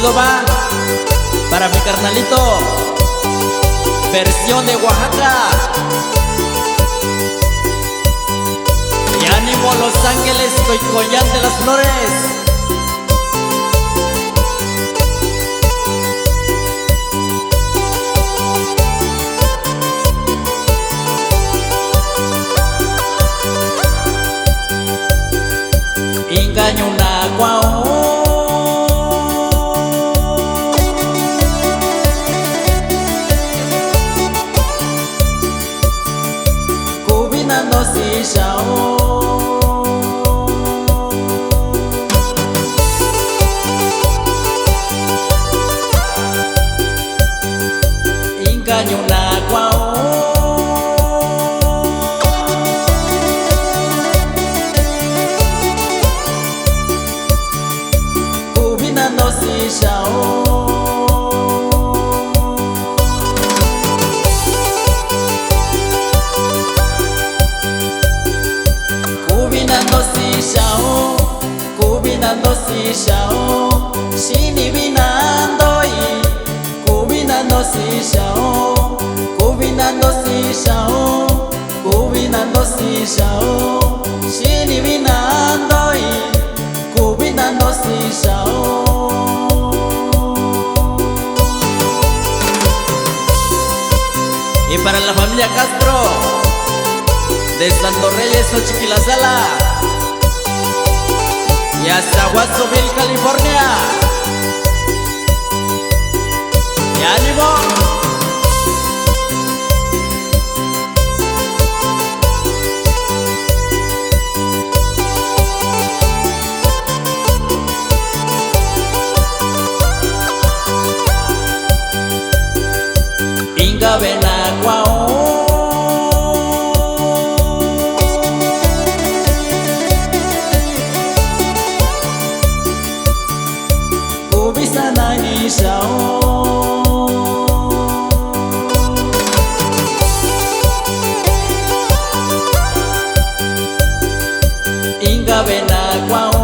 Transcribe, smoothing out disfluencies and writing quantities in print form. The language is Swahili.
saludo va para mi carnalito, versión de Oaxaca. Y ánimo Los Ángeles, Coycoyán de las Flores. Engaño una guau, no si shao, engaño na guau, cubina no si shao. Kubinando si shao, shini binando y kubinando si shao, kubinando si shao, kubinando si shao, shini binando y kubinando si shao. Y para la familia Castro de Santo Reyes, Xochiquilazala, y hasta Watsonville, California. ¡Y ánimo! Inga Benaguao, Kubisana ni shao, Inga Benaguao.